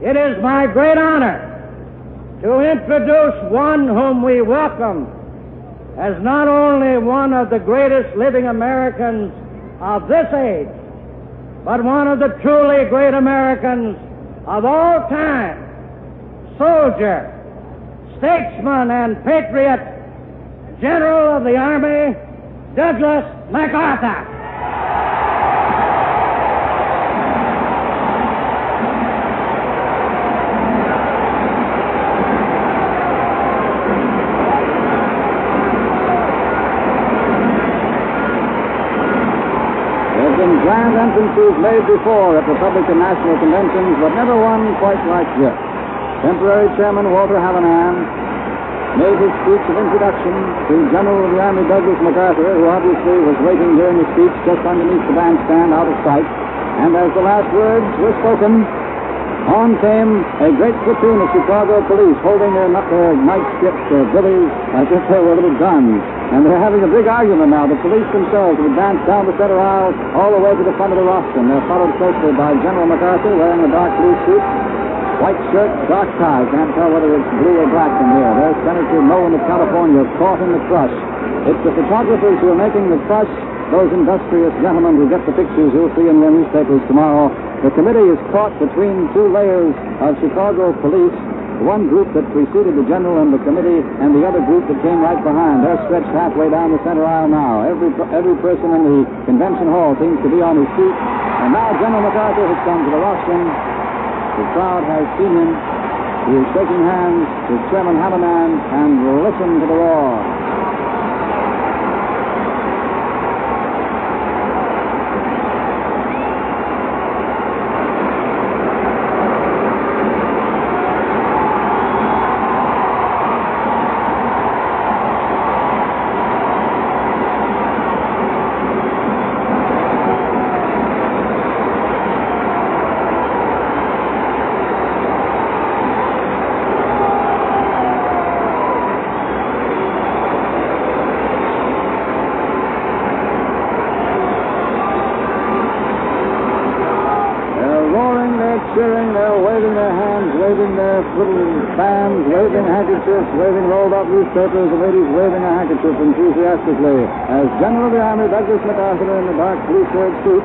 it is my great honor to introduce one whom we welcome as not only one of the greatest living Americans of this age, but one of the truly great Americans of all time, soldier, statesman, and patriot, General of the Army, Douglas MacArthur. Grand entrances made before at Republican National Conventions, but never one quite like this. Temporary Chairman Walter Hallinan made his speech of introduction to General of the Army Douglas MacArthur, who obviously was waiting during the speech just underneath the bandstand out of sight. And as the last words were spoken, on came a great platoon of Chicago police holding their nightsticks, their billies, as if they were little guns. And they're having a big argument now. The police themselves have advanced down the center aisle all the way to the front of the rostrum. They're followed closely by General MacArthur wearing a dark blue suit, white shirt, dark tie. Can't tell whether it's blue or black from here. There's Senator Moen of California caught in the crush. It's the photographers who are making the crush, those industrious gentlemen who get the pictures you'll see in the newspapers tomorrow. The committee is caught between two layers of Chicago police, one group that preceded the general and the committee, and the other group that came right behind. They're stretched halfway down the center aisle now. Every person in the convention hall seems to be on his feet. And now General MacArthur has come to the rostrum. The crowd has seen him. He is shaking hands with Chairman Hallinan, and listen to the roar. Cheering, they're waving their hands, waving their little fans, waving handkerchiefs, waving rolled up newspapers, the ladies waving a handkerchief enthusiastically as General of the Army Douglas MacArthur in the dark blue serge suit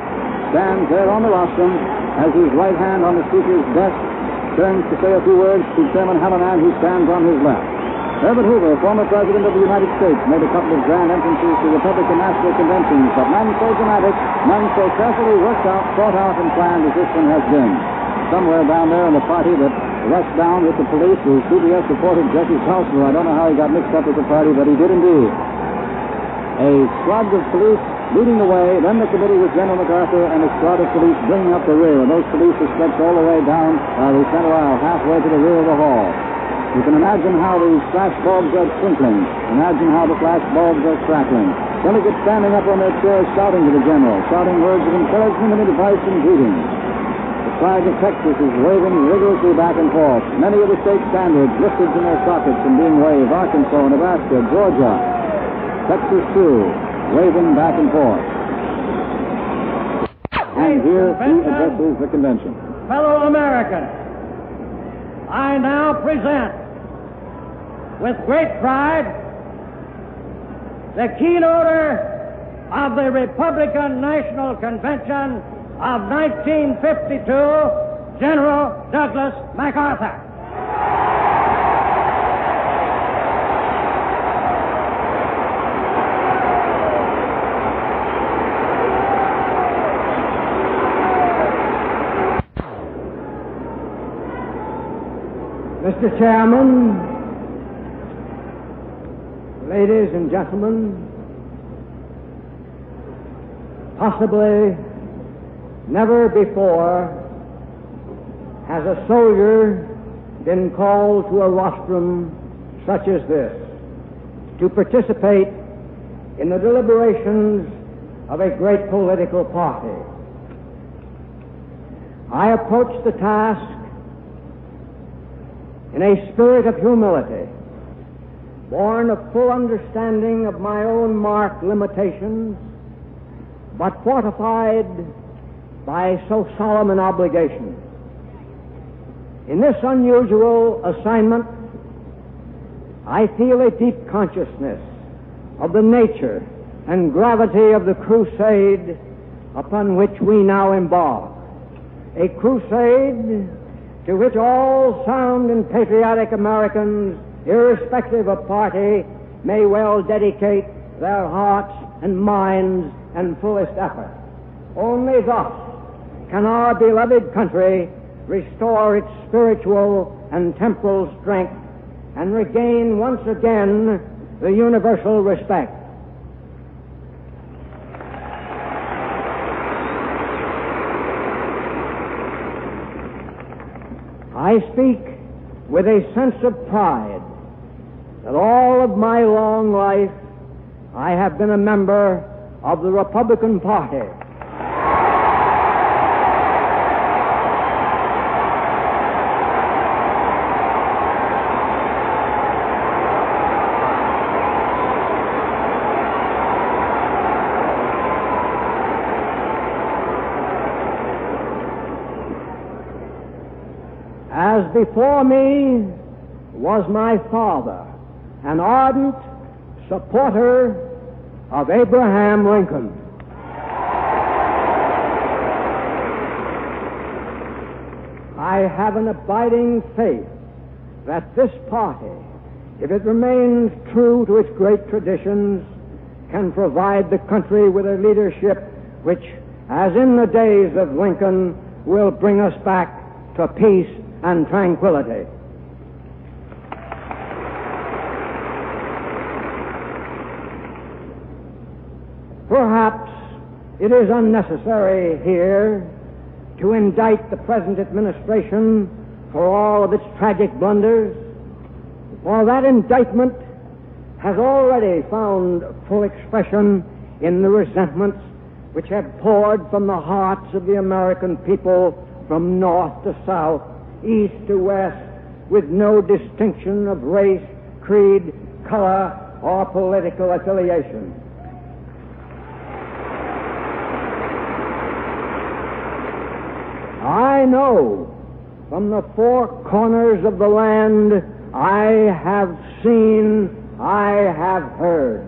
stands there on the rostrum as his right hand on the speaker's desk turns to say a few words to Chairman Hallinan, who stands on his left. Herbert Hoover, former President of the United States, made a couple of grand entrances to Republican National Conventions, but none so dramatic, none so carefully worked out, thought out, and planned as this one has been. Somewhere down there in the party that rushed down with the police was CBS reporter Jesse Salzner. I don't know how he got mixed up with the party, but he did indeed. A squad of police leading the way, then the committee with General MacArthur, and a squad of police bringing up the rear. And those police are stretched all the way down the center aisle, halfway to the rear of the hall. You can imagine how the flash bulbs are twinkling. Imagine how the flash bulbs are crackling. Delegates standing up on their chairs shouting to the general, shouting words of encouragement and advice and greeting. The flag of Texas is waving rigorously back and forth. Many of the state standards lifted from their sockets and being waved. Arkansas, Nebraska, Georgia, Texas too, waving back and forth. And here he addresses the convention. Fellow Americans, I now present with great pride the keynoter of the Republican National Convention of 1952, General Douglas MacArthur. Mr. Chairman, ladies and gentlemen, possibly never before has a soldier been called to a rostrum such as this to participate in the deliberations of a great political party. I approach the task in a spirit of humility, born of full understanding of my own marked limitations, but fortified by so solemn an obligation. In this unusual assignment, I feel a deep consciousness of the nature and gravity of the crusade upon which we now embark. A crusade to which all sound and patriotic Americans, irrespective of party, may well dedicate their hearts and minds and fullest effort. Only thus can our beloved country restore its spiritual and temporal strength and regain once again the universal respect. I speak with a sense of pride that all of my long life I have been a member of the Republican Party. As before me was my father, an ardent supporter of Abraham Lincoln. I have an abiding faith that this party, if it remains true to its great traditions, can provide the country with a leadership which, as in the days of Lincoln, will bring us back to peace and tranquility. Perhaps it is unnecessary here to indict the present administration for all of its tragic blunders, for that indictment has already found full expression in the resentments which have poured from the hearts of the American people from north to south, east to west, with no distinction of race, creed, color, or political affiliation. I know from the four corners of the land I have seen, I have heard.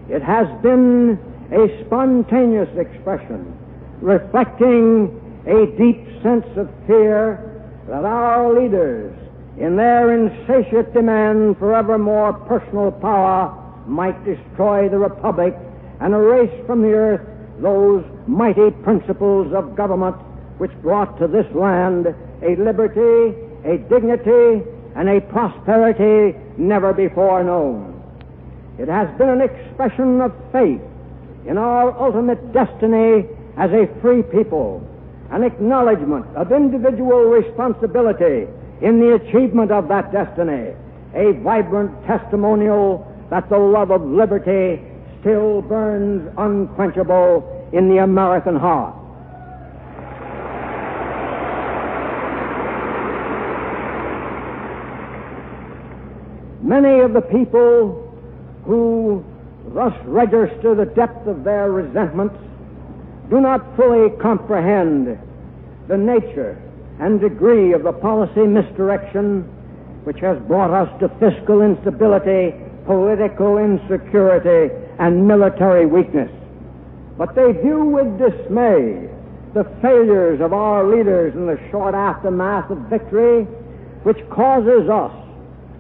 It has been a spontaneous expression reflecting a deep sense of fear that our leaders, in their insatiate demand for ever more personal power, might destroy the Republic and erase from the earth those mighty principles of government which brought to this land a liberty, a dignity, and a prosperity never before known. It has been an expression of faith in our ultimate destiny as a free people, an acknowledgement of individual responsibility in the achievement of that destiny, a vibrant testimonial that the love of liberty still burns unquenchable in the American heart. Many of the people who thus register the depth of their resentments do not fully comprehend the nature and degree of the policy misdirection which has brought us to fiscal instability, political insecurity, and military weakness. But they view with dismay the failures of our leaders in the short aftermath of victory, which causes us,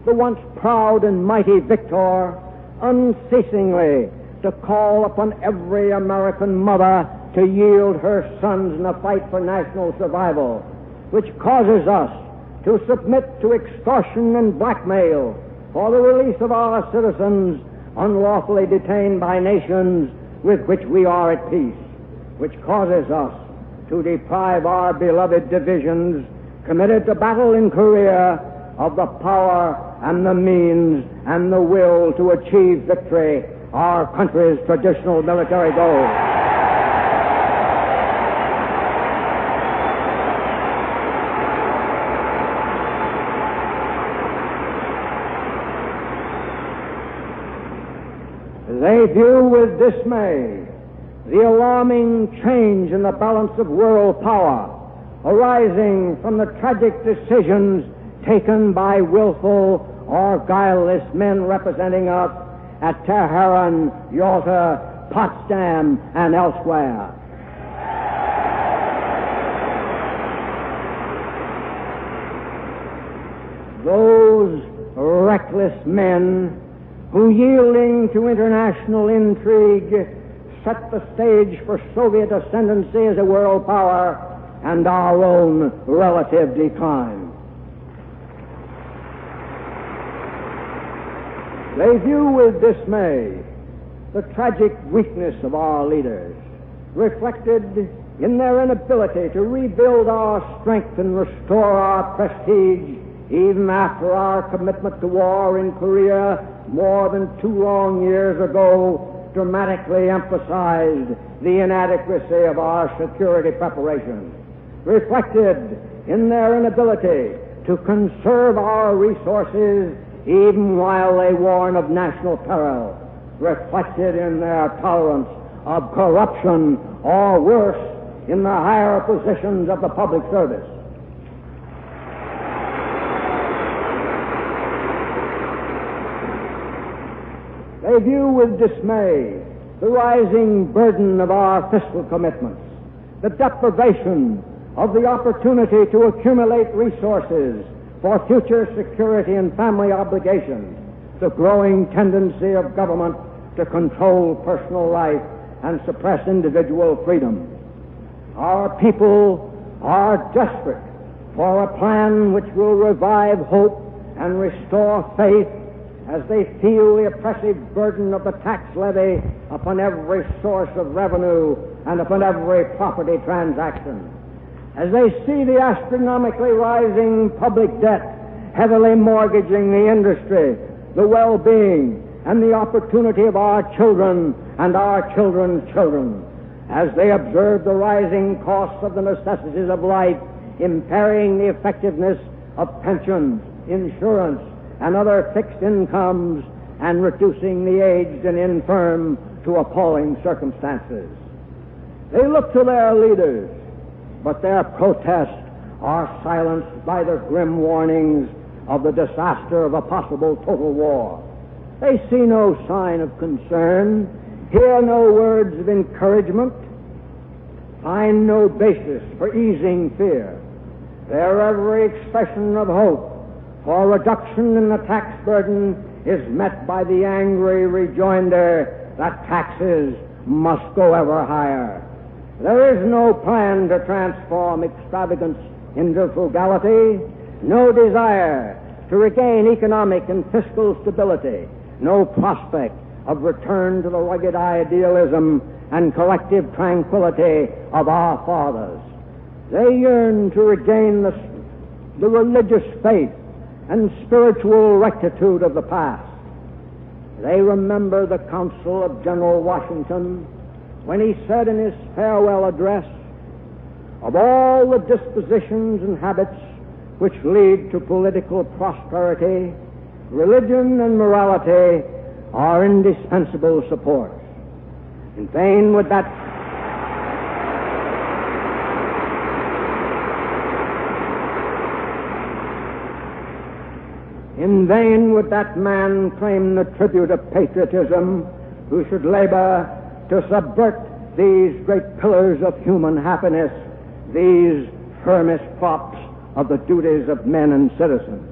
the once proud and mighty victor, unceasingly to call upon every American mother to yield her sons in a fight for national survival, which causes us to submit to extortion and blackmail for the release of our citizens unlawfully detained by nations with which we are at peace, which causes us to deprive our beloved divisions committed to battle in Korea of the power and the means and the will to achieve victory, our country's traditional military goal. They view with dismay the alarming change in the balance of world power arising from the tragic decisions taken by willful or guileless men representing us at Tehran, Yalta, Potsdam, and elsewhere. Those reckless men who, yielding to international intrigue, set the stage for Soviet ascendancy as a world power and our own relative decline. They view with dismay the tragic weakness of our leaders, reflected in their inability to rebuild our strength and restore our prestige even after our commitment to war in Korea more than 2 long years ago dramatically emphasized the inadequacy of our security preparations, reflected in their inability to conserve our resources even while they warn of national peril, reflected in their tolerance of corruption, or worse, in the higher positions of the public service. They view with dismay the rising burden of our fiscal commitments, the deprivation of the opportunity to accumulate resources for future security and family obligations, the growing tendency of government to control personal life and suppress individual freedom. Our people are desperate for a plan which will revive hope and restore faith as they feel the oppressive burden of the tax levy upon every source of revenue and upon every property transaction, as they see the astronomically rising public debt heavily mortgaging the industry, the well-being, and the opportunity of our children and our children's children, as they observe the rising costs of the necessities of life impairing the effectiveness of pensions, insurance, and other fixed incomes, and reducing the aged and infirm to appalling circumstances. They look to their leaders, but their protests are silenced by the grim warnings of the disaster of a possible total war. They see no sign of concern, hear no words of encouragement, find no basis for easing fear. Their every expression of hope for reduction in the tax burden is met by the angry rejoinder that taxes must go ever higher. There is no plan to transform extravagance into frugality, no desire to regain economic and fiscal stability, no prospect of return to the rugged idealism and collective tranquility of our fathers. They yearn to regain the religious faith and spiritual rectitude of the past. They remember the counsel of General Washington when he said in his farewell address, "Of all the dispositions and habits which lead to political prosperity, religion and morality are indispensable supports." In vain would that man claim the tribute of patriotism who should labor to subvert these great pillars of human happiness, these firmest props of the duties of men and citizens.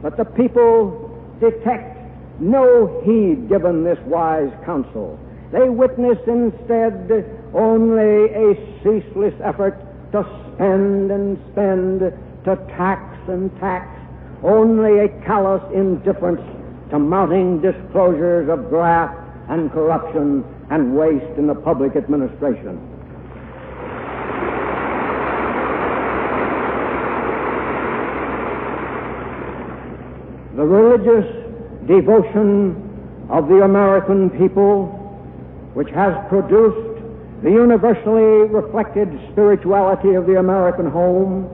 But the people detect no heed given this wise counsel. They witness instead only a ceaseless effort to spend and spend, to tax and tax, only a callous indifference to mounting disclosures of graft and corruption and waste in the public administration. The religious devotion of the American people, which has produced the universally reflected spirituality of the American home,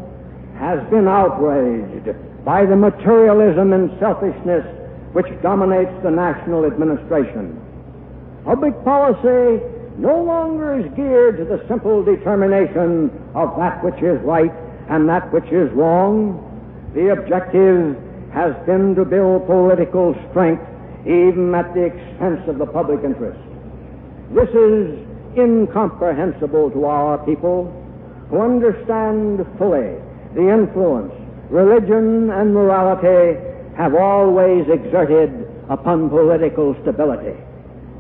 has been outraged by the materialism and selfishness which dominates the national administration. Public policy no longer is geared to the simple determination of that which is right and that which is wrong. The objective has been to build political strength even at the expense of the public interest. This is incomprehensible to our people, who understand fully the influence religion and morality have always exerted upon political stability.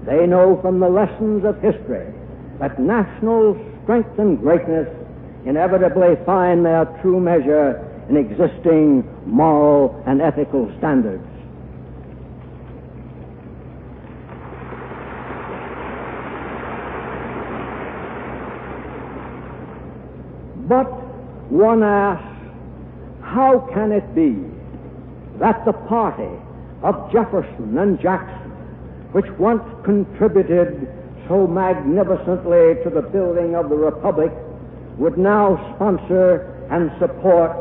They know from the lessons of history that national strength and greatness inevitably find their true measure in existing moral and ethical standards. But one asks, how can it be that the party of Jefferson and Jackson, which once contributed so magnificently to the building of the Republic, would now sponsor and support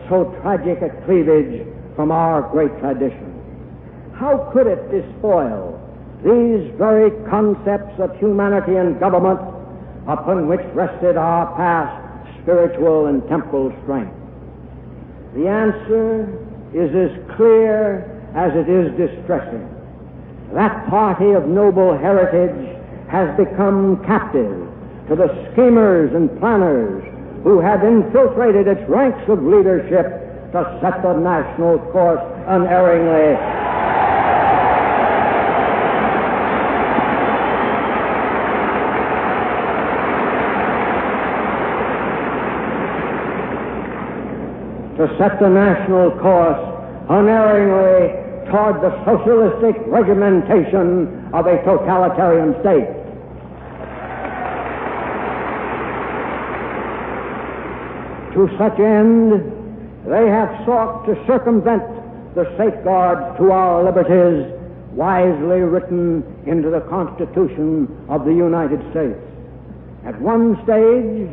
so tragic a cleavage from our great tradition? How could it despoil these very concepts of humanity and government upon which rested our past spiritual and temporal strength? The answer is as clear as it is distressing. That party of noble heritage has become captive to the schemers and planners who have infiltrated its ranks of leadership to set the national course unerringly. To set the national course unerringly toward the socialistic regimentation of a totalitarian state. To such end, they have sought to circumvent the safeguards to our liberties wisely written into the Constitution of the United States. At one stage,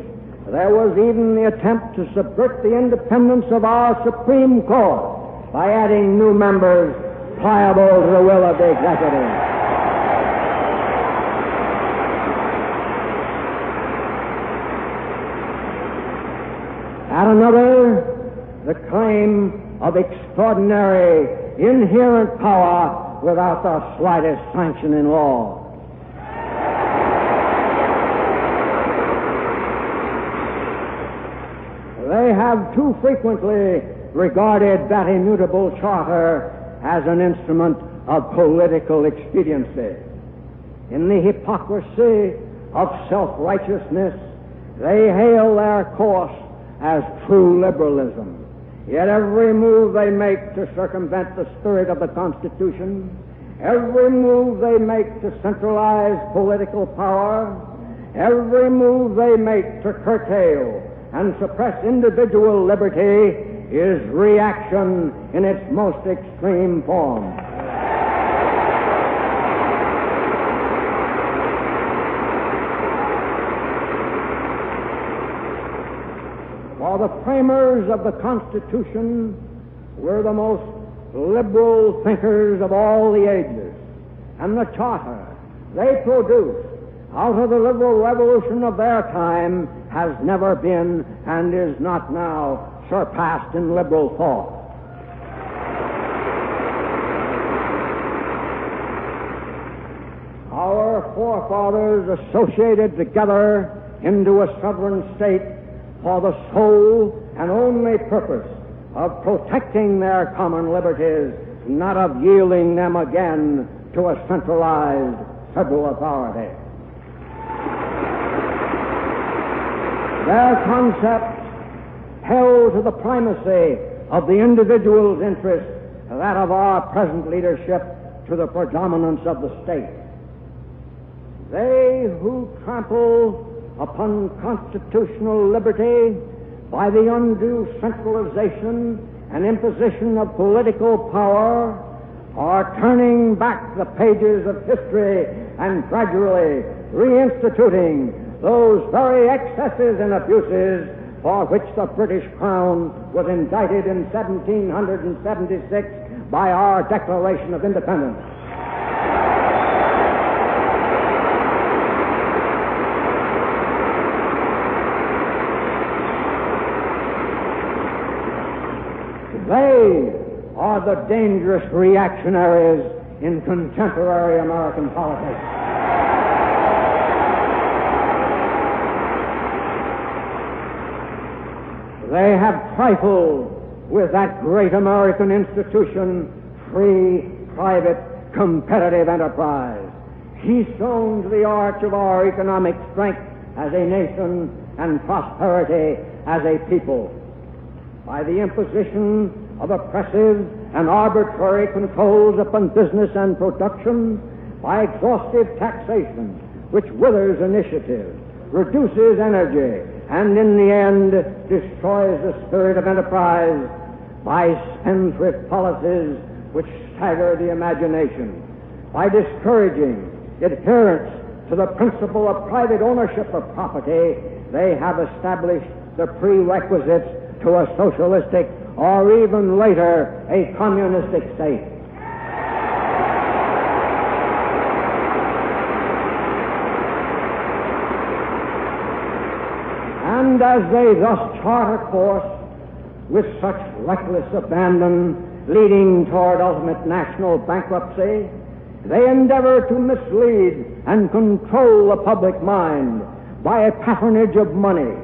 there was even the attempt to subvert the independence of our Supreme Court by adding new members pliable to the will of the executive. At another, the claim of extraordinary, inherent power without the slightest sanction in law. They have too frequently regarded that immutable charter as an instrument of political expediency. In the hypocrisy of self-righteousness, they hail their course as true liberalism. Yet every move they make to circumvent the spirit of the Constitution, every move they make to centralize political power, every move they make to curtail and suppress individual liberty is reaction in its most extreme form. For the framers of the Constitution were the most liberal thinkers of all the ages, and the charter they produced out of the liberal revolution of their time has never been and is not now surpassed in liberal thought. Our forefathers associated together into a sovereign state for the sole and only purpose of protecting their common liberties, not of yielding them again to a centralized federal authority. Their concepts held to the primacy of the individual's interest, that of our present leadership to the predominance of the state. They who trample upon constitutional liberty by the undue centralization and imposition of political power are turning back the pages of history and gradually reinstituting those very excesses and abuses for which the British Crown was indicted in 1776 by our Declaration of Independence. They are the dangerous reactionaries in contemporary American politics. They have trifled with that great American institution, free, private, competitive enterprise, keystone to the arch of our economic strength as a nation and prosperity as a people. By the imposition of oppressive and arbitrary controls upon business and production, by exhaustive taxation, which withers initiative, reduces energy, and in the end destroys the spirit of enterprise, by spendthrift policies which stagger the imagination, by discouraging adherence to the principle of private ownership of property, they have established the prerequisites to a socialistic or even later a communistic state. And as they thus chart a course with such reckless abandon leading toward ultimate national bankruptcy, they endeavor to mislead and control the public mind by a patronage of money,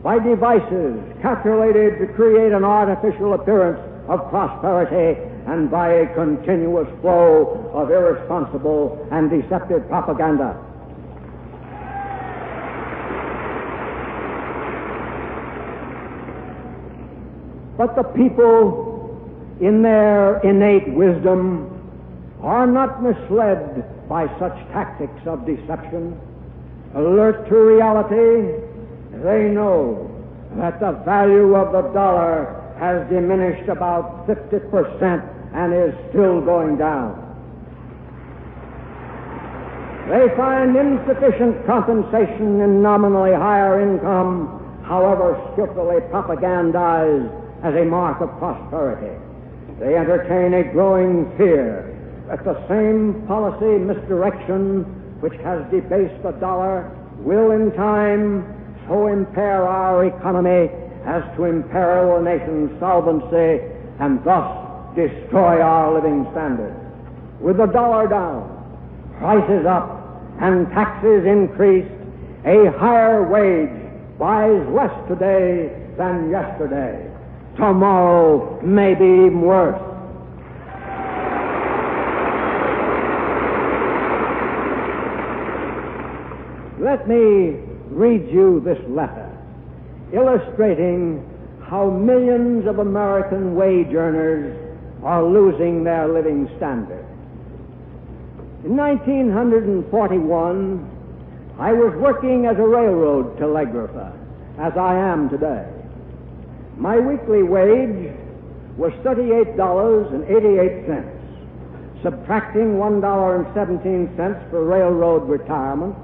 by devices calculated to create an artificial appearance of prosperity, and by a continuous flow of irresponsible and deceptive propaganda. But the people, in their innate wisdom, are not misled by such tactics of deception. Alert to reality, they know that the value of the dollar has diminished about 50% and is still going down. They find insufficient compensation in nominally higher income, however skillfully propagandized as a mark of prosperity. They entertain a growing fear that the same policy misdirection which has debased the dollar will in time so impair our economy as to imperil the nation's solvency and thus destroy our living standards. With the dollar down, prices up, and taxes increased, a higher wage buys less today than yesterday. Tomorrow may be even worse. Let me read you this letter, illustrating how millions of American wage earners are losing their living standard. In 1941, I was working as a railroad telegrapher, as I am today. My weekly wage was $38.88. Subtracting $1.17 for railroad retirement,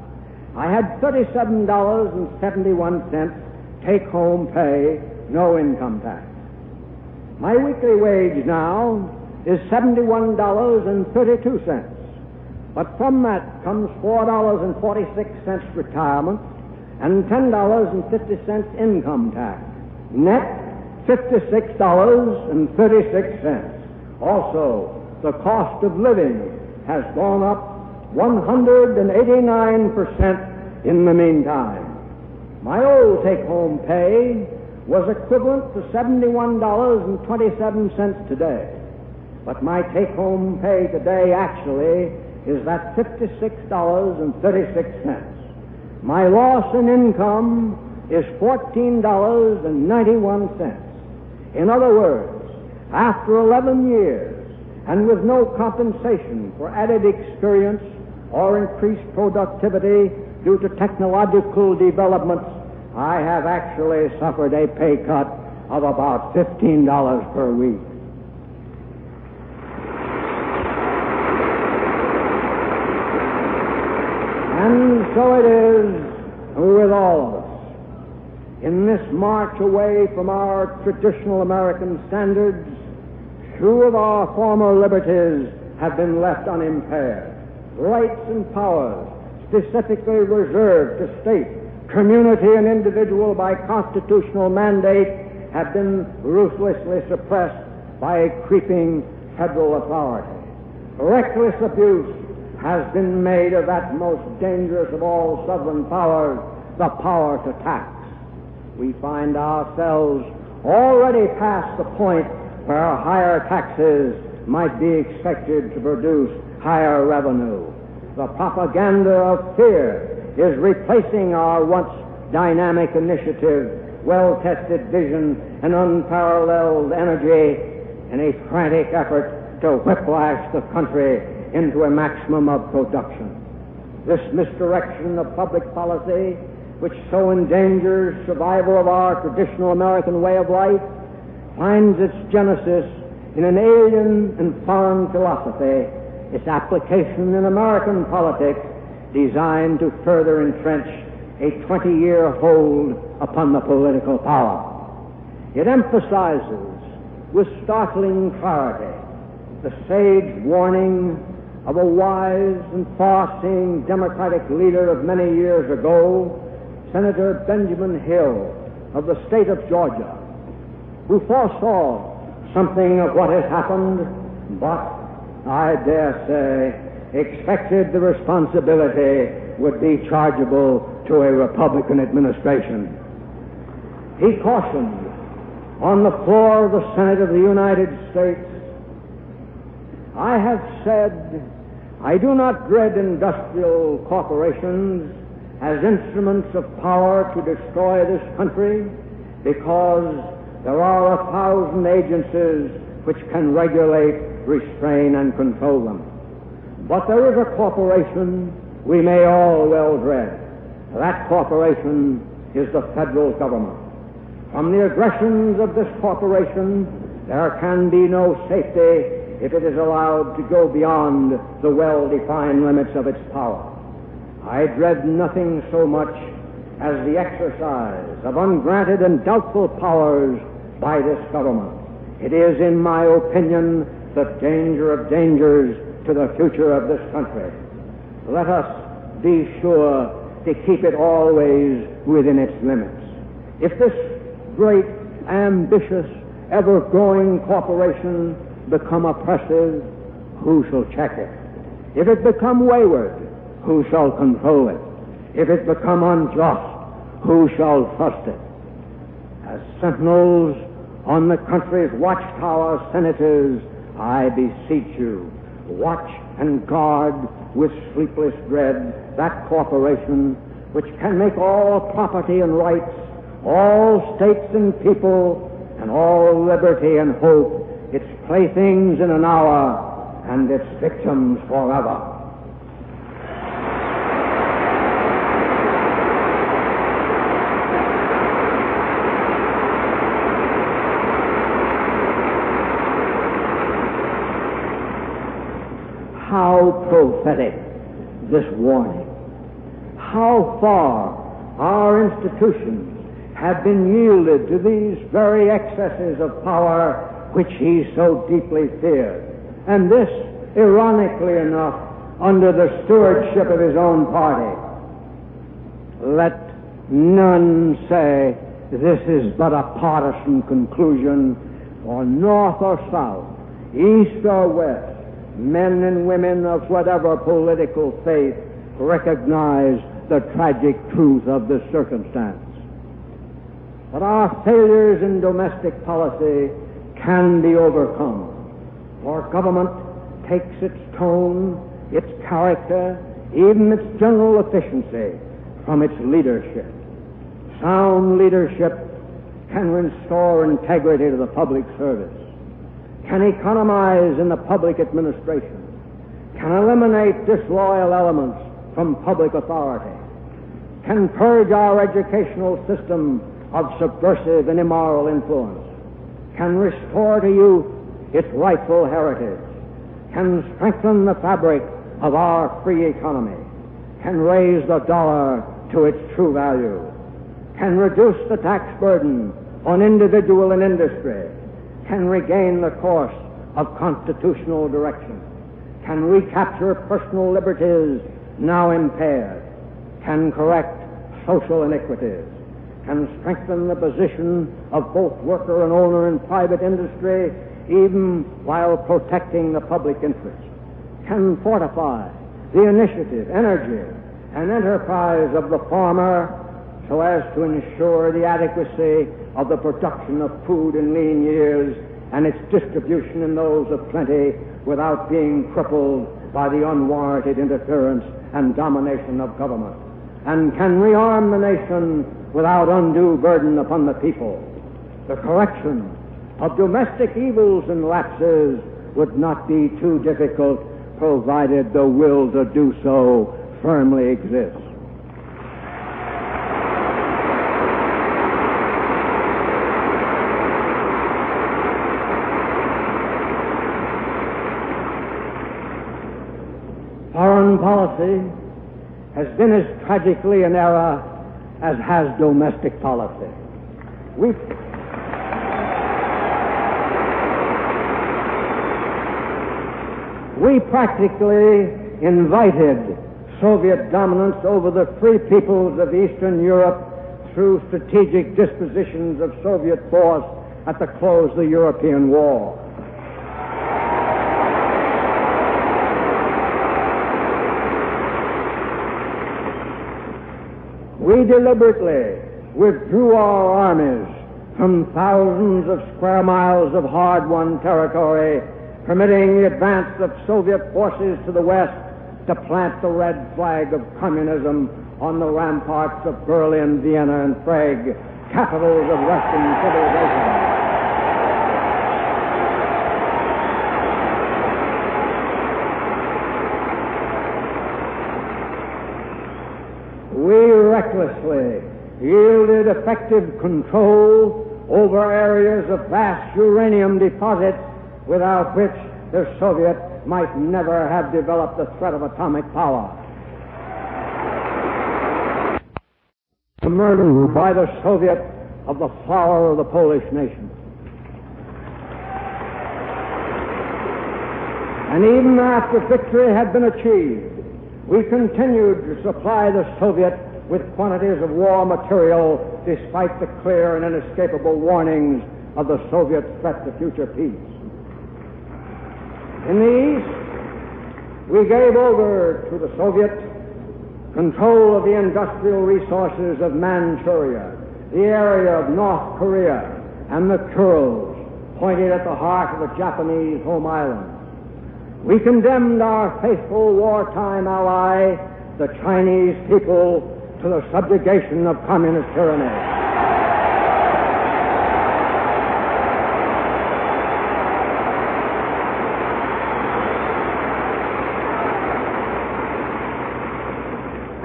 I had $37.71 take-home pay, no income tax. My weekly wage now is $71.32, but from that comes $4.46 retirement and $10.50 income tax. Net, $56.36. Also, the cost of living has gone up 189% in the meantime. My old take-home pay was equivalent to $71.27 today, but my take-home pay today actually is at $56.36. My loss in income is $14.91. In other words, after 11 years, and with no compensation for added experience or increased productivity due to technological developments, I have actually suffered a pay cut of about $15 per week. And so it is with all of us. In this march away from our traditional American standards, two of our former liberties have been left unimpaired. Rights and powers specifically reserved to state, community, and individual by constitutional mandate have been ruthlessly suppressed by a creeping federal authority. Reckless abuse has been made of that most dangerous of all sovereign powers, the power to tax. We find ourselves already past the point where higher taxes might be expected to produce higher revenue. The propaganda of fear is replacing our once dynamic initiative, well-tested vision, and unparalleled energy in a frantic effort to whiplash the country into a maximum of production. This misdirection of public policy, which so endangers survival of our traditional American way of life, finds its genesis in an alien and foreign philosophy, its application in American politics designed to further entrench a 20-year hold upon the political power. It emphasizes with startling clarity the sage warning of a wise and far-seeing Democratic leader of many years ago, Senator Benjamin Hill of the state of Georgia, who foresaw something of what has happened, but I dare say expected the responsibility would be chargeable to a Republican administration. He cautioned on the floor of the Senate of the United States, "I have said I do not dread industrial corporations as instruments of power to destroy this country, because there are 1,000 agencies which can regulate, restrain, and control them. But there is a corporation we may all well dread. That corporation is the federal government. From the aggressions of this corporation, there can be no safety if it is allowed to go beyond the well-defined limits of its power. I dread nothing so much as the exercise of ungranted and doubtful powers by this government. It is, in my opinion, the danger of dangers to the future of this country. Let us be sure to keep it always within its limits. If this great, ambitious, ever-growing corporation become oppressive, who shall check it? If it become wayward, who shall control it? If it become unjust, who shall trust it? As sentinels on the country's watchtower, senators, I beseech you, watch and guard with sleepless dread that corporation which can make all property and rights, all states and people, and all liberty and hope its playthings in an hour and its victims forever. How prophetic this warning. How far our institutions have been yielded to these very excesses of power which he so deeply feared. And this, ironically enough, under the stewardship of his own party. Let none say this is but a partisan conclusion, or north or south, east or west. Men and women of whatever political faith recognize the tragic truth of this circumstance. But our failures in domestic policy can be overcome, for government takes its tone, its character, even its general efficiency from its leadership. Sound leadership can restore integrity to the public service, can economize in the public administration, can eliminate disloyal elements from public authority, can purge our educational system of subversive and immoral influence, can restore to youth its rightful heritage, can strengthen the fabric of our free economy, can raise the dollar to its true value, can reduce the tax burden on individual and industry, can regain the course of constitutional direction, can recapture personal liberties now impaired, can correct social iniquities, can strengthen the position of both worker and owner in private industry, even while protecting the public interest, can fortify the initiative, energy, and enterprise of the farmer so as to ensure the adequacy of the production of food in lean years and its distribution in those of plenty without being crippled by the unwarranted interference and domination of government, and can rearm the nation without undue burden upon the people. The correction of domestic evils and lapses would not be too difficult, provided the will to do so firmly exists. Foreign policy has been as tragically an error as has domestic policy. We practically invited Soviet dominance over the free peoples of Eastern Europe through strategic dispositions of Soviet force at the close of the European War. We deliberately withdrew our armies from thousands of square miles of hard-won territory, permitting the advance of Soviet forces to the west to plant the red flag of communism on the ramparts of Berlin, Vienna, and Prague, capitals of Western civilization. We recklessly yielded effective control over areas of vast uranium deposits without which the Soviet might never have developed the threat of atomic power. The murder by the Soviet of the flower of the Polish nation. And even after victory had been achieved, we continued to supply the Soviet with quantities of war material despite the clear and inescapable warnings of the Soviet threat to future peace. In the East, we gave over to the Soviets control of the industrial resources of Manchuria, the area of North Korea, and the Kurils, pointed at the heart of the Japanese home island. We condemned our faithful wartime ally, the Chinese people, to the subjugation of communist tyranny.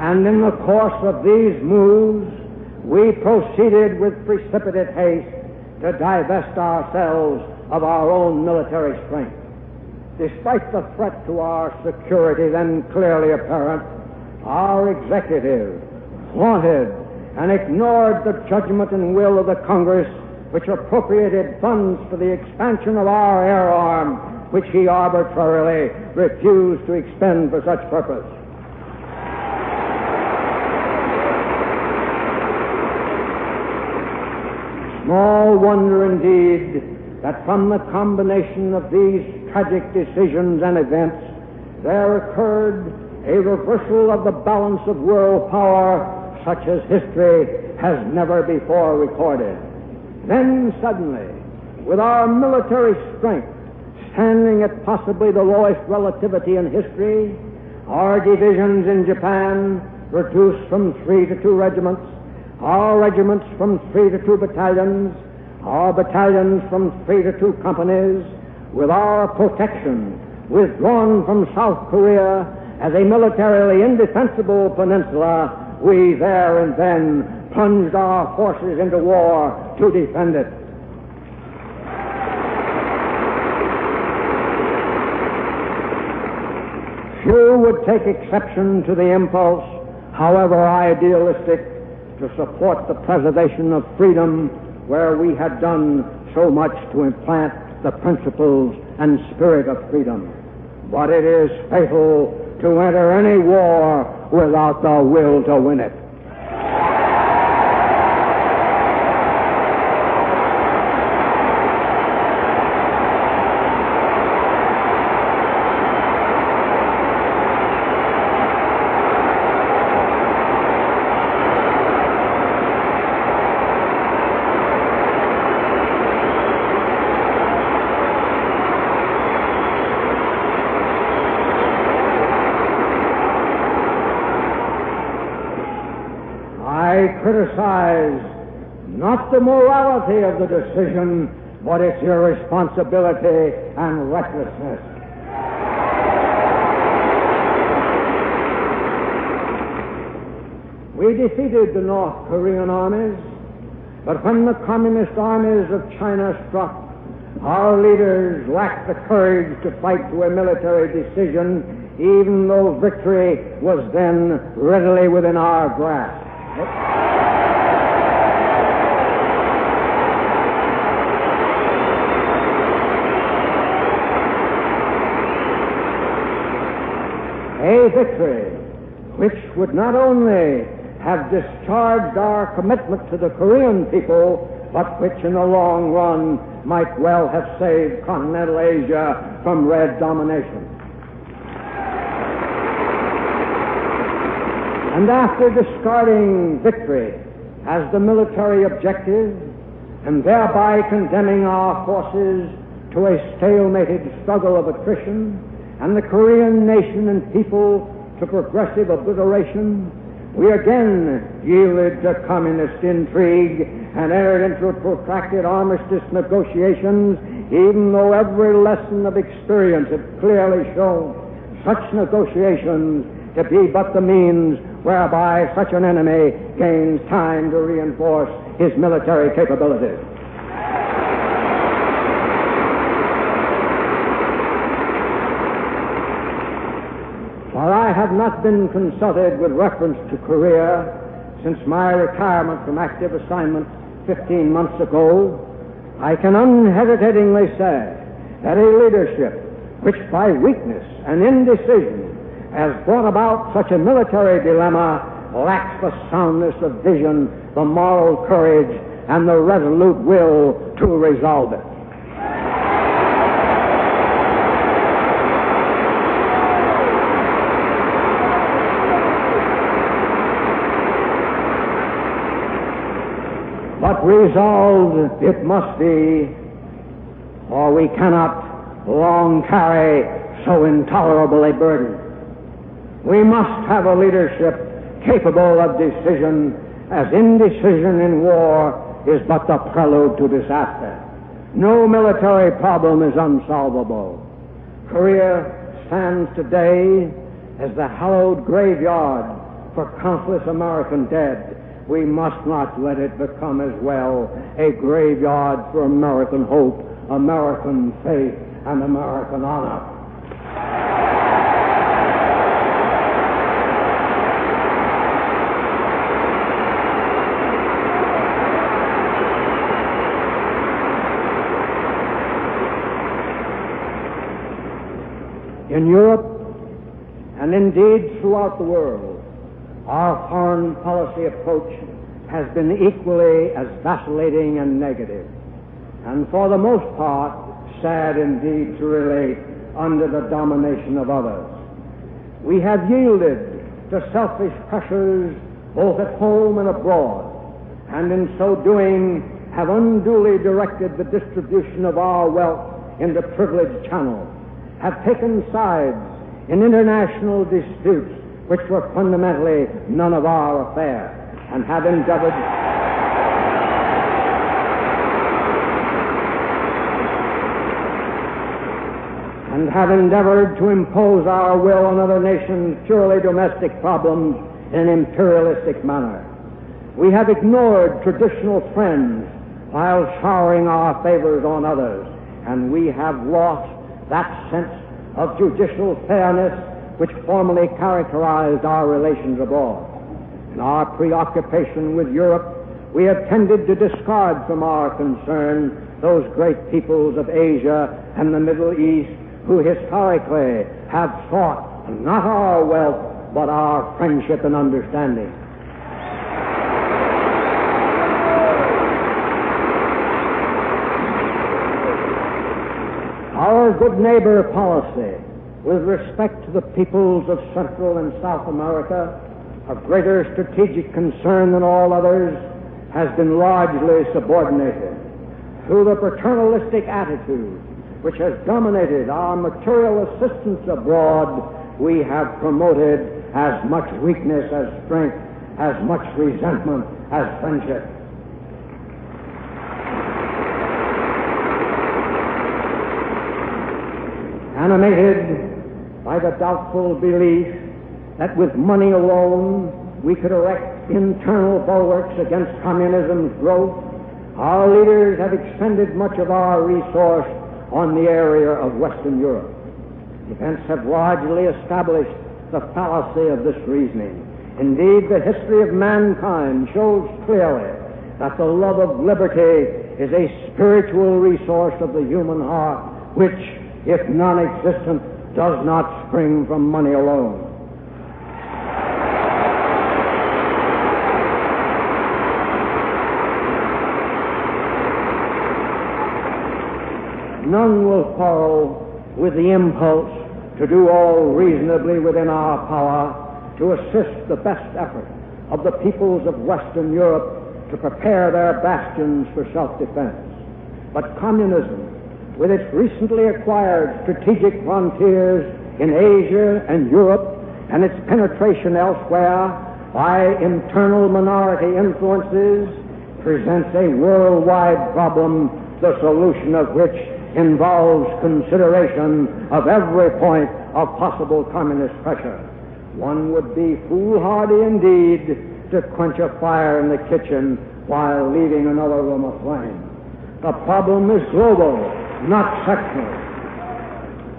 And in the course of these moves, we proceeded with precipitate haste to divest ourselves of our own military strength. Despite the threat to our security then clearly apparent, our executive flaunted and ignored the judgment and will of the Congress, which appropriated funds for the expansion of our air arm, which he arbitrarily refused to expend for such purpose. Small wonder indeed that from the combination of these tragic decisions and events there occurred a reversal of the balance of world power such as history has never before recorded. Then suddenly, with our military strength standing at possibly the lowest relativity in history, our divisions in Japan reduced from 3 to 2 regiments, our regiments from 3 to 2 battalions, our battalions from 3 to 2 companies, with our protection withdrawn from South Korea as a militarily indefensible peninsula, we there and then plunged our forces into war to defend it. Few would take exception to the impulse, however idealistic, to support the preservation of freedom where we had done so much to implant the principles and spirit of freedom. But it is fatal to enter any war without the will to win it. criticize not the morality of the decision, but its irresponsibility and recklessness. We defeated the North Korean armies, but when the communist armies of China struck, our leaders lacked the courage to fight to a military decision, even though victory was then readily within our grasp. A victory which would not only have discharged our commitment to the Korean people, but which in the long run might well have saved continental Asia from red domination. And after discarding victory as the military objective, and thereby condemning our forces to a stalemated struggle of attrition, and the Korean nation and people to progressive obliteration, we again yielded to communist intrigue and entered into protracted armistice negotiations, even though every lesson of experience had clearly shown such negotiations to be but the means whereby such an enemy gains time to reinforce his military capabilities. For I have not been consulted with reference to Korea since my retirement from active assignment 15 months ago, I can unhesitatingly say that a leadership which by weakness and indecision has brought about such a military dilemma lacks the soundness of vision, the moral courage, and the resolute will to resolve it. But resolved it must be, or we cannot long carry so intolerable a burden. We must have a leadership capable of decision, as indecision in war is but the prelude to disaster. No military problem is unsolvable. Korea stands today as the hallowed graveyard for countless American dead. We must not let it become as well a graveyard for American hope, American faith, and American honor. In Europe, and indeed throughout the world, our foreign policy approach has been equally as vacillating and negative, and for the most part, sad indeed to relate, under the domination of others. We have yielded to selfish pressures both at home and abroad, and in so doing have unduly directed the distribution of our wealth into privileged channels, have taken sides in international disputes which were fundamentally none of our affair, and have endeavored to impose our will on other nations' purely domestic problems in an imperialistic manner. We have ignored traditional friends while showering our favors on others, and we have lost that sense of judicial fairness which formerly characterized our relations abroad. In our preoccupation with Europe, we have tended to discard from our concern those great peoples of Asia and the Middle East who historically have sought not our wealth, but our friendship and understanding. Our good neighbor policy with respect to the peoples of Central and South America, of greater strategic concern than all others, has been largely subordinated. Through the paternalistic attitude which has dominated our material assistance abroad, we have promoted as much weakness as strength, as much resentment as friendship. Animated by the doubtful belief that with money alone we could erect internal bulwarks against communism's growth, our leaders have expended much of our resource on the area of Western Europe. Events have largely established the fallacy of this reasoning. Indeed, the history of mankind shows clearly that the love of liberty is a spiritual resource of the human heart, which, if non-existent, does not spring from money alone. None will quarrel with the impulse to do all reasonably within our power to assist the best effort of the peoples of Western Europe to prepare their bastions for self-defense. But communism, with its recently acquired strategic frontiers in Asia and Europe and its penetration elsewhere by internal minority influences, presents a worldwide problem, the solution of which involves consideration of every point of possible communist pressure. One would be foolhardy indeed to quench a fire in the kitchen while leaving another room aflame. The problem is global, not sectional.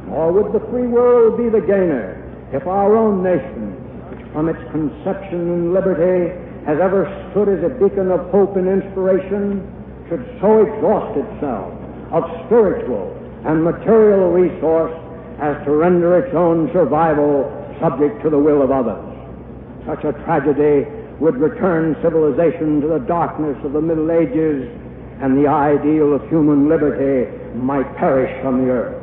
Nor would the free world be the gainer if our own nation, which from its conception in liberty has ever stood as a beacon of hope and inspiration, should so exhaust itself of spiritual and material resource as to render its own survival subject to the will of others. Such a tragedy would return civilization to the darkness of the Middle Ages, and the ideal of human liberty might perish from the earth.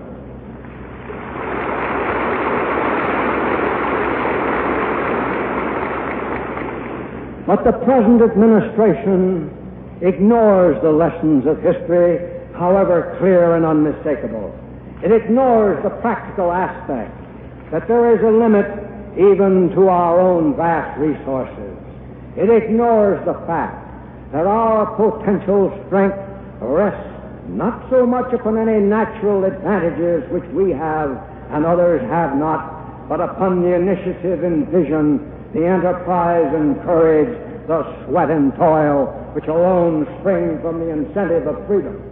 But the present administration ignores the lessons of history, however clear and unmistakable. It ignores the practical aspect that there is a limit even to our own vast resources. It ignores the fact that our potential strength rests not so much upon any natural advantages which we have and others have not, but upon the initiative and vision, the enterprise and courage, the sweat and toil, which alone spring from the incentive of freedom.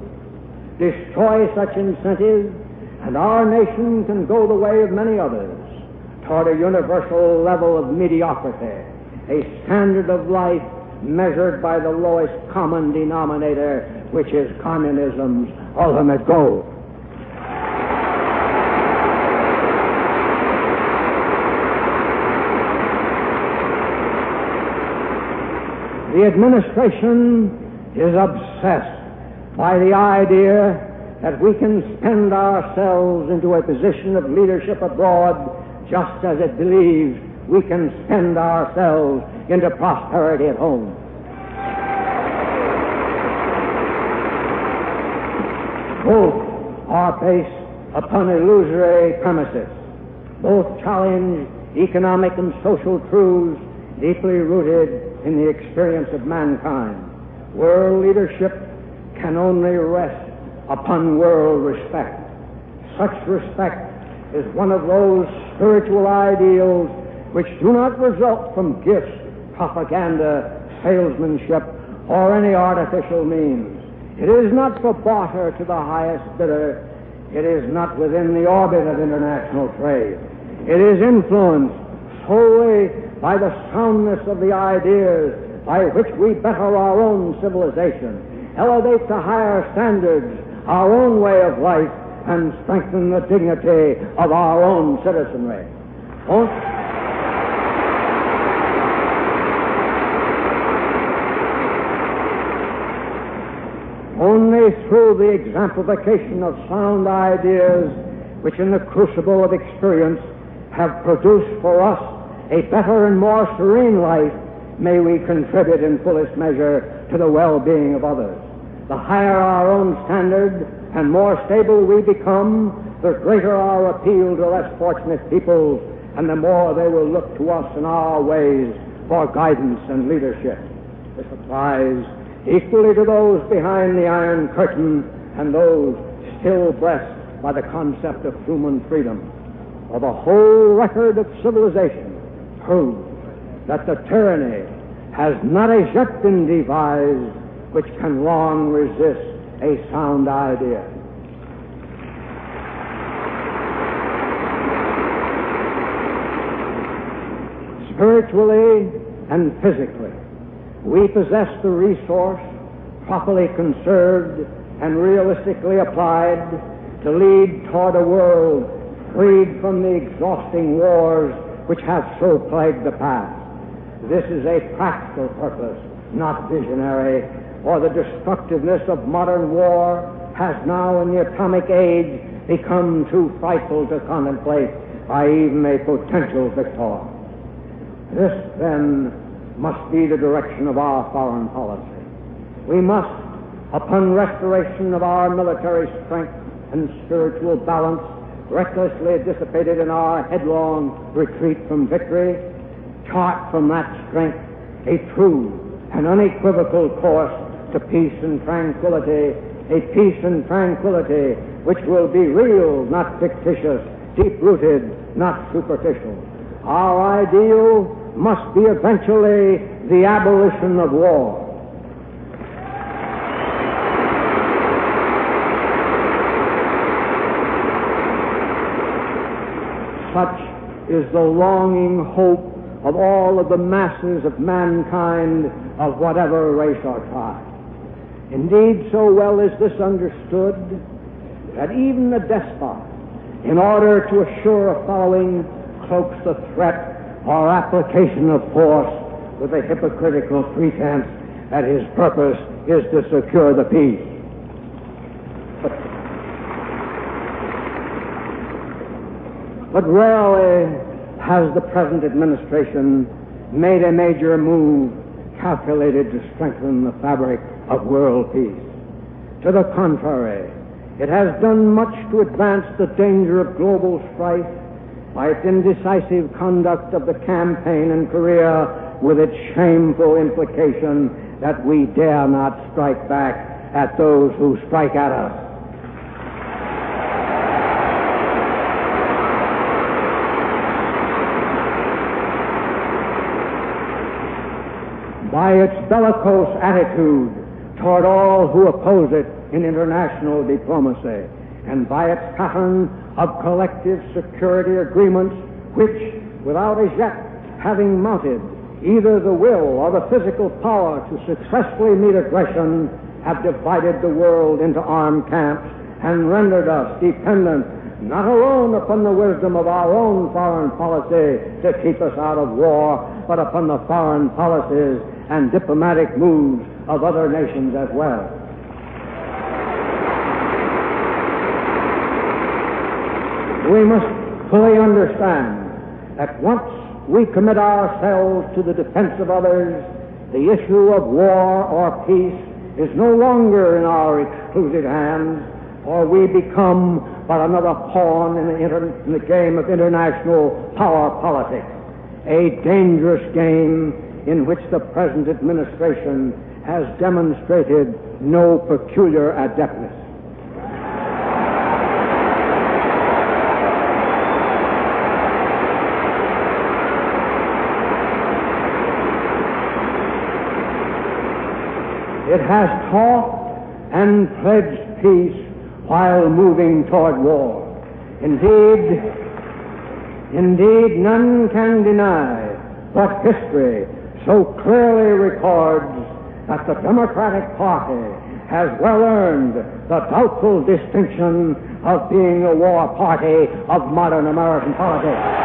Destroy such incentives, and our nation can go the way of many others toward a universal level of mediocrity, a standard of life measured by the lowest common denominator, which is communism's ultimate goal. The administration is obsessed by the idea that we can spend ourselves into a position of leadership abroad just as it believes we can spend ourselves into prosperity at home. Both are based upon illusory premises. Both challenge economic and social truths deeply rooted in the experience of mankind. World leadership can only rest upon world respect. Such respect is one of those spiritual ideals which do not result from gifts, propaganda, salesmanship, or any artificial means. It is not for barter to the highest bidder. It is not within the orbit of international trade. It is influenced solely by the soundness of the ideas by which we better our own civilization, elevate to higher standards our own way of life, and strengthen the dignity of our own citizenry. Only through the exemplification of sound ideas, which in the crucible of experience have produced for us a better and more serene life, may we contribute in fullest measure to the well-being of others. The higher our own standard and more stable we become, the greater our appeal to less fortunate peoples, and the more they will look to us and our ways for guidance and leadership. This applies equally to those behind the Iron Curtain and those still blessed by the concept of human freedom. For the whole record of civilization proves that the tyranny has not as yet been devised which can long resist a sound idea. Spiritually and physically, we possess the resource, properly conserved and realistically applied, to lead toward a world freed from the exhausting wars which have so plagued the past. This is a practical purpose, not visionary, for the destructiveness of modern war has now in the atomic age become too frightful to contemplate by even a potential victor. This, then, must be the direction of our foreign policy. We must, upon restoration of our military strength and spiritual balance, recklessly dissipated in our headlong retreat from victory, chart from that strength a true and unequivocal course to peace and tranquility, a peace and tranquility which will be real, not fictitious, deep-rooted, not superficial. Our ideal must be eventually the abolition of war. Such is the longing hope of all of the masses of mankind of whatever race or tribe. Indeed, so well is this understood that even the despot, in order to assure a following, cloaks the threat or application of force with a hypocritical pretense that his purpose is to secure the peace. But rarely has the present administration made a major move calculated to strengthen the fabric of world peace. To the contrary, it has done much to advance the danger of global strife by its indecisive conduct of the campaign in Korea, with its shameful implication that we dare not strike back at those who strike at us. By its bellicose attitude toward all who oppose it in international diplomacy, and by its pattern of collective security agreements which, without as yet having mounted either the will or the physical power to successfully meet aggression, have divided the world into armed camps and rendered us dependent not alone upon the wisdom of our own foreign policy to keep us out of war, but upon the foreign policies and diplomatic moves of other nations as well. We must fully understand that once we commit ourselves to the defense of others, the issue of war or peace is no longer in our exclusive hands, or we become but another pawn in the game of international power politics, a dangerous game in which the present administration has demonstrated no peculiar adeptness. It has talked and pledged peace while moving toward war. Indeed, none can deny what history so clearly records, that the Democratic Party has well earned the doubtful distinction of being a war party of modern American politics.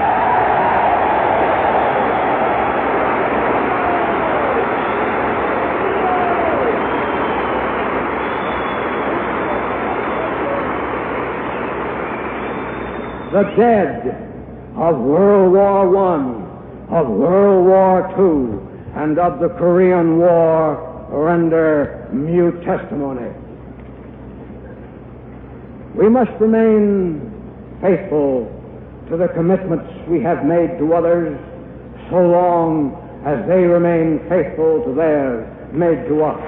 The dead of World War I, of World War II, and of the Korean War render mute testimony. We must remain faithful to the commitments we have made to others so long as they remain faithful to theirs made to us.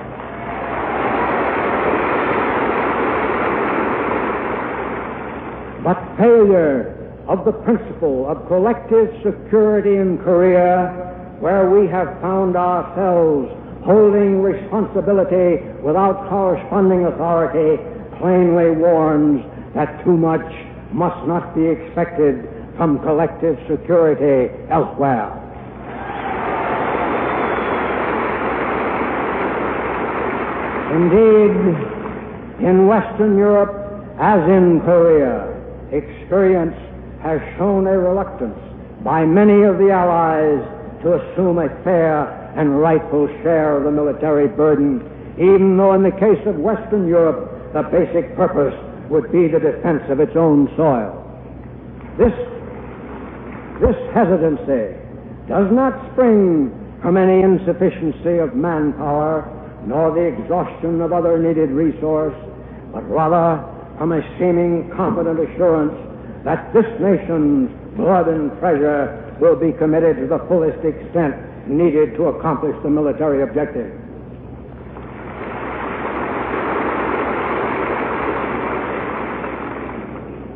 But failure of the principle of collective security in Korea, where we have found ourselves holding responsibility without corresponding authority, plainly warns that too much must not be expected from collective security elsewhere. Indeed, in Western Europe, as in Korea, experience has shown a reluctance by many of the Allies to assume a fair and rightful share of the military burden, even though in the case of Western Europe, the basic purpose would be the defense of its own soil. This hesitancy does not spring from any insufficiency of manpower nor the exhaustion of other needed resource, but rather from a seeming confident assurance that this nation's blood and treasure will be committed to the fullest extent needed to accomplish the military objective.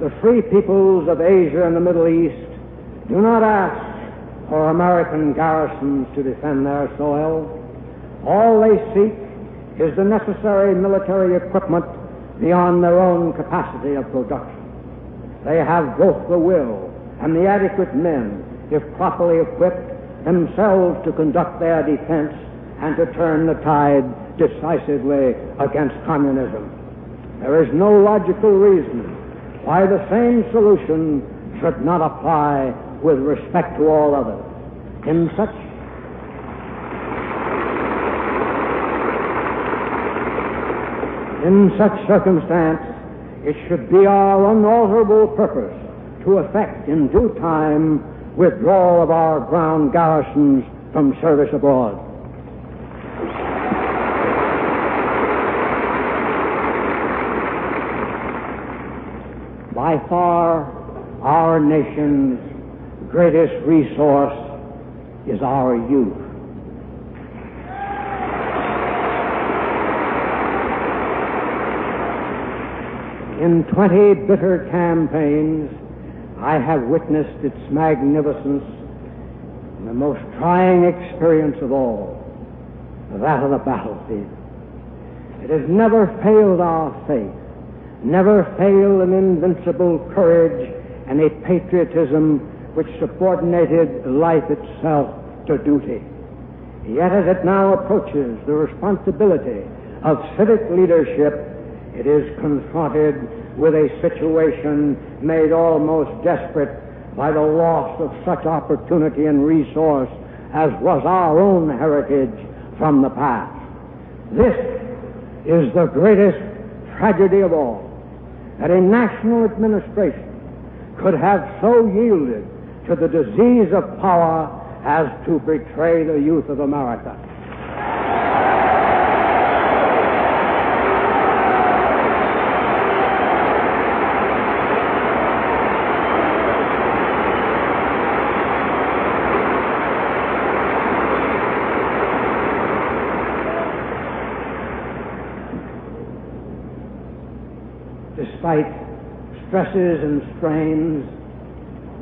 The free peoples of Asia and the Middle East do not ask for American garrisons to defend their soil. All they seek is the necessary military equipment beyond their own capacity of production. They have both the will and the adequate men, if properly equipped, themselves to conduct their defense and to turn the tide decisively against communism. There is no logical reason why the same solution should not apply with respect to all others. In such circumstance, it should be our unalterable purpose to effect in due time withdrawal of our ground garrisons from service abroad. By far, our nation's greatest resource is our youth. In 20 bitter campaigns, I have witnessed its magnificence in the most trying experience of all, that of the battlefield. It has never failed our faith, never failed an invincible courage and a patriotism which subordinated life itself to duty. Yet as it now approaches the responsibility of civic leadership, it is confronted with a situation made almost desperate by the loss of such opportunity and resource as was our own heritage from the past. This is the greatest tragedy of all, that a national administration could have so yielded to the disease of power as to betray the youth of America. Despite stresses and strains,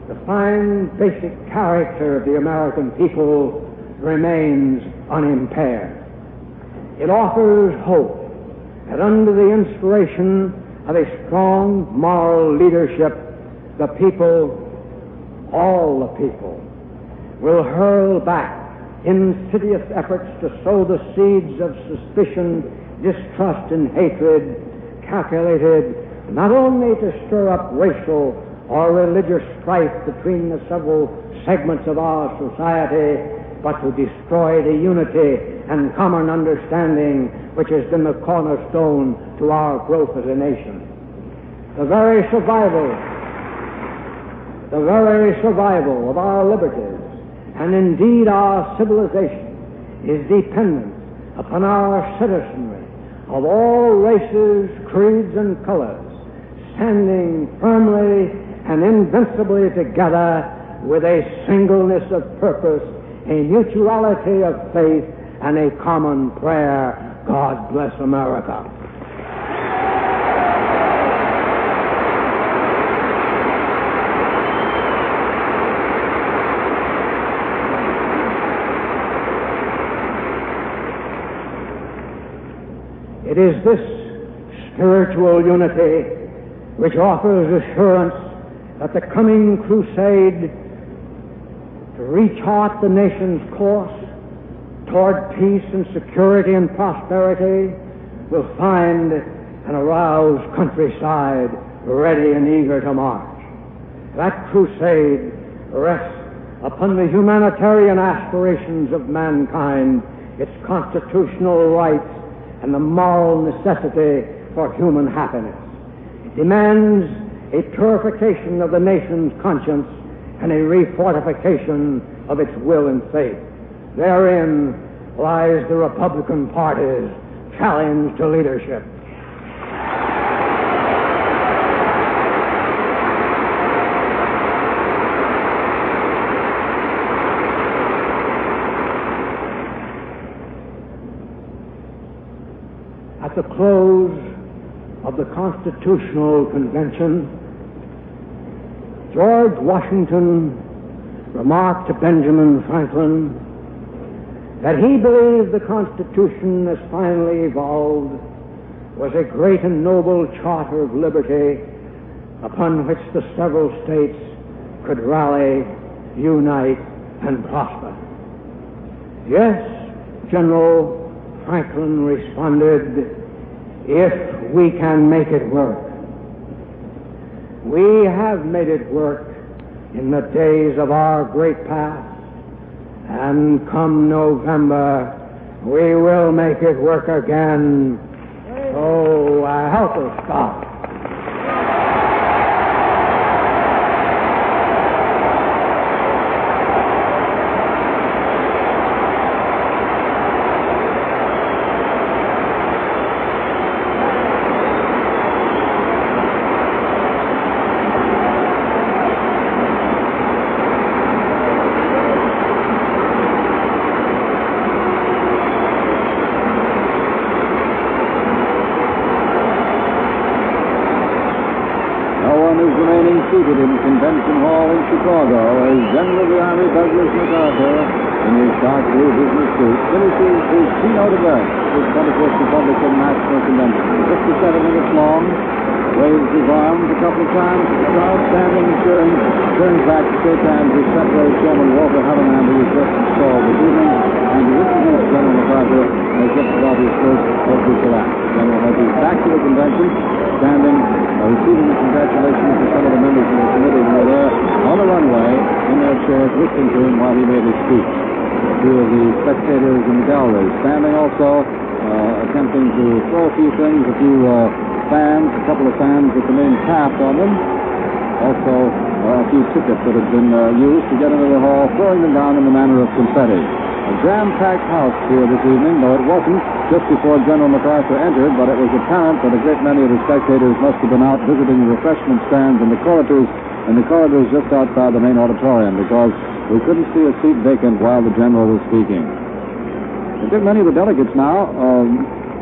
the fine basic character of the American people remains unimpaired. It offers hope that under the inspiration of a strong moral leadership, the people, all the people, will hurl back insidious efforts to sow the seeds of suspicion, distrust, and hatred calculated not only to stir up racial or religious strife between the several segments of our society, but to destroy the unity and common understanding which has been the cornerstone to our growth as a nation. The very survival of our liberties, and indeed our civilization, is dependent upon our citizenry of all races, creeds, and colors, standing firmly and invincibly together with a singleness of purpose a mutuality of faith, and a common prayer: God bless America. It is this spiritual unity which offers assurance that the coming crusade to rechart the nation's course toward peace and security and prosperity will find an aroused countryside ready and eager to march. That crusade rests upon the humanitarian aspirations of mankind, its constitutional rights, and the moral necessity for human happiness. It demands a purification of the nation's conscience and a refortification of its will and faith. Therein lies the Republican Party's challenge to leadership. At the close of the Constitutional Convention, George Washington remarked to Benjamin Franklin that he believed the Constitution, as finally evolved, was a great and noble charter of liberty upon which the several states could rally, unite, and prosper. Yes, General Franklin responded, if we can make it work. We have made it work in the days of our great past, and come November, we will make it work again. So help us, God. Seated in Convention Hall in Chicago as General of the Army Douglas MacArthur, in his dark blue business suit, finishes his keynote address at his 21st Republican National Convention. 57 minutes long, waves his arms a couple of times, the crowd standing and cheering, turns back to shake hands with Secretary Chairman Walter Hallahan, who was just installed this evening, and to introduce General MacArthur as just about his first official act. General has his back to the convention, standing, receiving the congratulations of some of the members of the committee who were there on the runway in their chairs listening to him while he made his speech. A few of the spectators in the gallery standing also, attempting to throw a few things, a few fans, a couple of fans with the name tapped on them. Also, a few tickets that had been used to get into the hall, throwing them down in the manner of confetti. A jam-packed house here this evening, though it wasn't just before General MacArthur entered, but it was apparent that a great many of the spectators must have been out visiting the refreshment stands in the corridors just outside the main auditorium, because we couldn't see a seat vacant while the General was speaking. I think many of the delegates now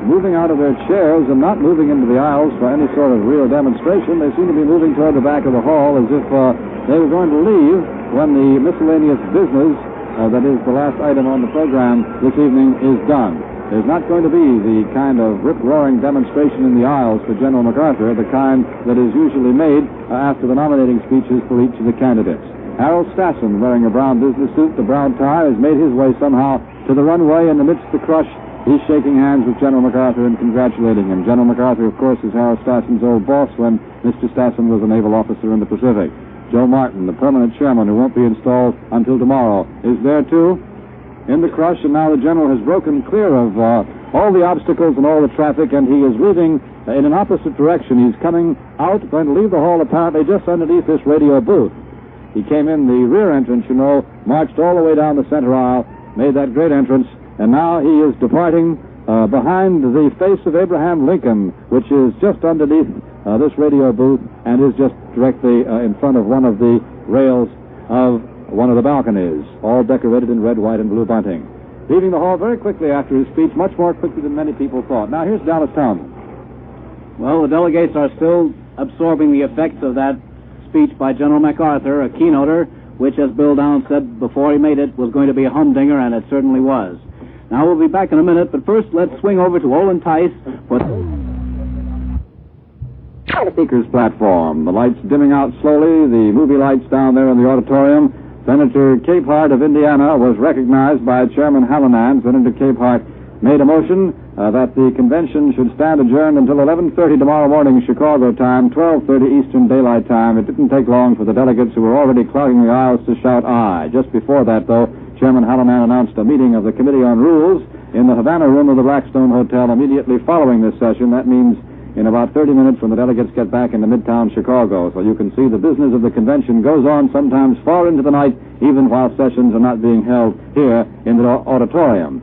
moving out of their chairs and not moving into the aisles for any sort of real demonstration. They seem to be moving toward the back of the hall as if they were going to leave when the miscellaneous business, that is the last item on the program this evening, is done. There's not going to be the kind of rip-roaring demonstration in the aisles for General MacArthur, the kind that is usually made after the nominating speeches for each of the candidates. Harold Stassen, wearing a brown business suit, the brown tie, has made his way somehow to the runway in the midst of the crush. He's shaking hands with General MacArthur and congratulating him. General MacArthur, of course, is Harold Stassen's old boss when Mr. Stassen was a naval officer in the Pacific. Joe Martin, the permanent chairman who won't be installed until tomorrow, is there too in the crush, and now the General has broken clear of all the obstacles and all the traffic, and he is leaving in an opposite direction. He's coming out, going to leave the hall apparently just underneath this radio booth. He came in the rear entrance, you know, marched all the way down the center aisle, made that great entrance, and now he is departing behind the face of Abraham Lincoln, which is just underneath this radio booth and is just directly in front of one of the rails of one of the balconies, all decorated in red, white, and blue bunting. Leaving the hall very quickly after his speech, much more quickly than many people thought. Now, here's Dallas Townsend. Well, the delegates are still absorbing the effects of that speech by General MacArthur, a keynoter, which, as Bill Downs said before he made it, was going to be a humdinger, and it certainly was. Now, we'll be back in a minute, but first, let's swing over to Olin Tice for the speaker's platform. The lights dimming out slowly, the movie lights down there in the auditorium. Senator Capehart of Indiana was recognized by Chairman Hallinan. Senator Capehart made a motion that the convention should stand adjourned until 11:30 tomorrow morning Chicago time, 12:30 Eastern Daylight Time. It didn't take long for the delegates who were already clogging the aisles to shout aye. Just before that, though, Chairman Hallinan announced a meeting of the Committee on Rules in the Havana room of the Blackstone Hotel immediately following this session. That means in about 30 minutes when the delegates get back into Midtown Chicago. So you can see the business of the convention goes on sometimes far into the night, even while sessions are not being held here in the auditorium.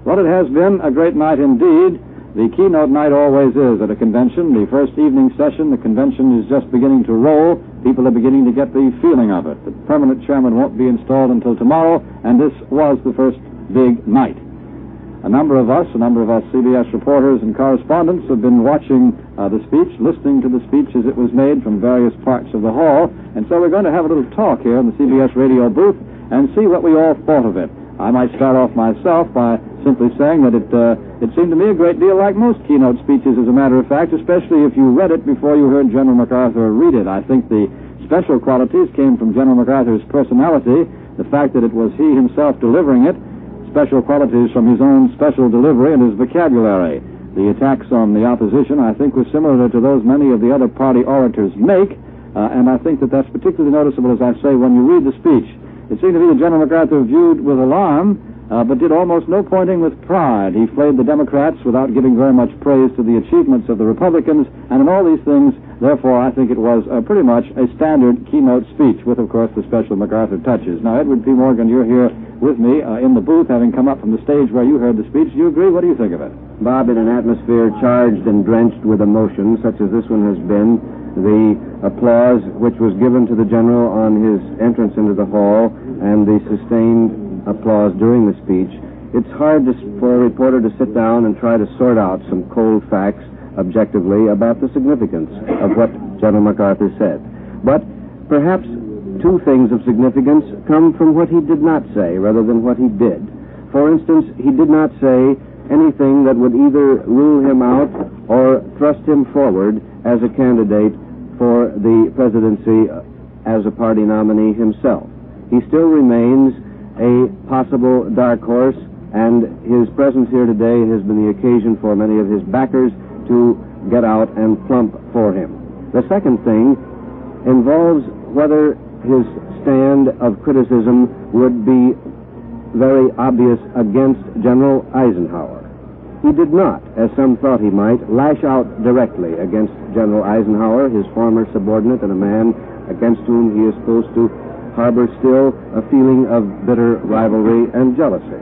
Well, it has been a great night indeed. The keynote night always is at a convention. The first evening session, the convention is just beginning to roll. People are beginning to get the feeling of it. The permanent chairman won't be installed until tomorrow, and this was the first big night. A number of us CBS reporters and correspondents have been watching the speech, listening to the speech as it was made from various parts of the hall, and so we're going to have a little talk here in the CBS radio booth and see what we all thought of it. I might start off myself by simply saying that it seemed to me a great deal like most keynote speeches, as a matter of fact, especially if you read it before you heard General MacArthur read it. I think the special qualities came from General MacArthur's personality, the fact that it was he himself delivering it, special qualities from his own special delivery and his vocabulary. The attacks on the opposition, I think, were similar to those many of the other party orators make, and I think that that's particularly noticeable, as I say, when you read the speech. It seemed to me that General MacArthur viewed with alarm, but did almost no pointing with pride. He flayed the Democrats without giving very much praise to the achievements of the Republicans, and in all these things, therefore, I think it was pretty much a standard keynote speech with, of course, the special MacArthur touches. Now, Edward P. Morgan, you're here with me in the booth, having come up from the stage where you heard the speech. Do you agree? What do you think of it? Bob, in an atmosphere charged and drenched with emotion, such as this one has been, the applause which was given to the general on his entrance into the hall and the sustained applause during the speech, it's hard for a reporter to sit down and try to sort out some cold facts objectively about the significance of what General MacArthur said. But perhaps two things of significance come from what he did not say rather than what he did. For instance, he did not say anything that would either rule him out or thrust him forward as a candidate for the presidency as a party nominee himself. He still remains a possible dark horse, and his presence here today has been the occasion for many of his backers to get out and plump for him. The second thing involves whether his stand of criticism would be very obvious against General Eisenhower. He did not, as some thought he might, lash out directly against General Eisenhower, his former subordinate and a man against whom he is supposed to harbor still a feeling of bitter rivalry and jealousy.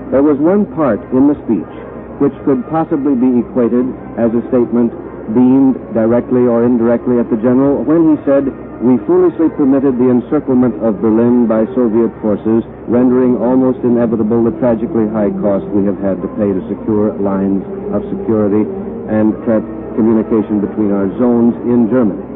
There was one part in the speech which could possibly be equated as a statement beamed directly or indirectly at the general when he said, "We foolishly permitted the encirclement of Berlin by Soviet forces, rendering almost inevitable the tragically high cost we have had to pay to secure lines of security and communication between our zones in Germany."